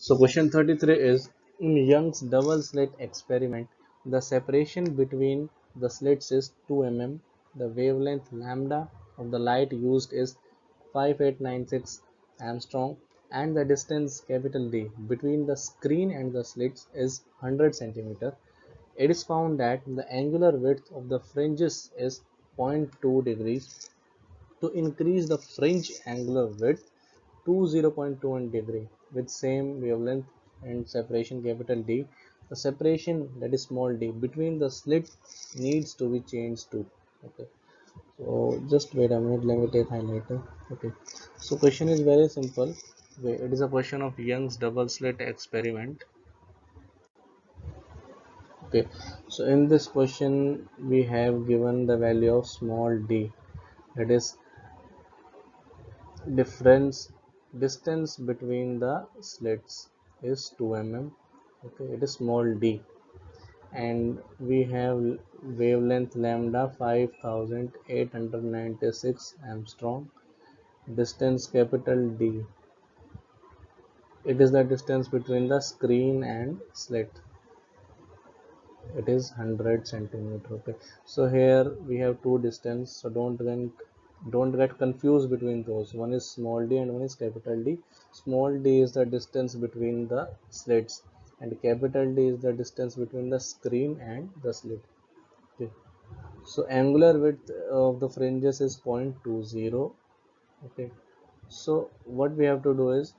So question 33 is, in Young's double slit experiment, the separation between the slits is 2 mm, the wavelength lambda of the light used is 5896 Armstrong, and the distance capital D between the screen and the slits is 100 cm. It is found that the angular width of the fringes is 0.2 degrees. To increase the fringe angular width to 0.21 degree with same wavelength and separation capital D, the separation, that is small d, between the slit needs to be changed to. Okay, so just wait a minute, let me take highlighter. Okay, so question is very simple. It is a question of Young's double slit experiment. Okay, so in this question we have given the value of small d, that is difference distance between the slits is 2 mm. Okay, it is small d, and we have wavelength lambda 5896 Armstrong, distance capital D, it is the distance between the screen and slit, it is 100 centimeter. Okay, so here we have two distance, so don't get confused between those. One is small d and one is capital D. Small d is the distance between the slits, and capital D is the distance between the screen and the slit. Okay, so angular width of the fringes is 0.20. Okay, so what we have to do is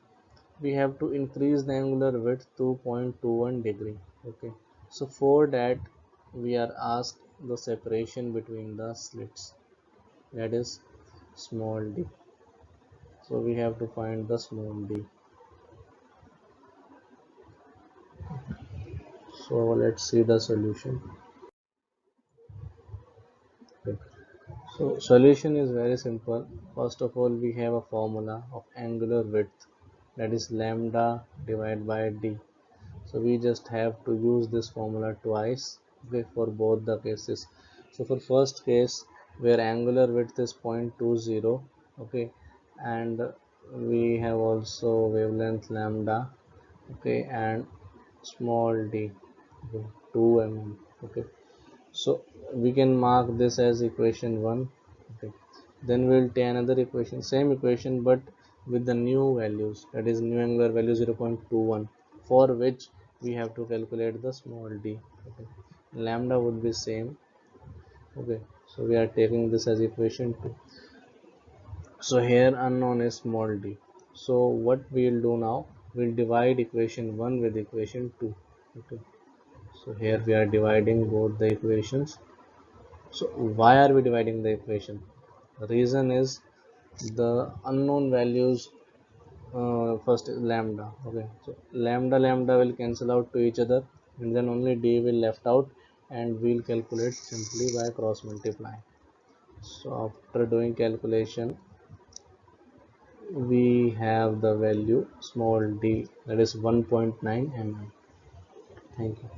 we have to increase the angular width to 0.21 degree. Okay, so for that we are asked the separation between the slits, that is small d, so we have to find the small d. So let's see the solution. Okay. So solution is very simple. First of all, we have a formula of angular width, that is lambda divided by d. So we just have to use this formula twice, okay, for both the cases. So for first case where angular width is 0.20, okay, and we have also wavelength lambda, okay, and small d, okay, 2 mm. Okay, so we can mark this as equation 1. Okay, then we'll take another equation, same equation but with the new values, that is new angular value 0.21, for which we have to calculate the small d. Okay, lambda would be same. Okay, so we are taking this as equation 2. So here unknown is small d, so what we'll do now, we'll divide equation 1 with equation 2. Okay, so here we are dividing both the equations. So why are we dividing the equation? The reason is the unknown values, first is lambda. Okay, so lambda will cancel out to each other, and then only d will left out, and we'll calculate simply by cross multiplying. So after doing calculation, we have the value small d, that is 1.9 mm. Thank you.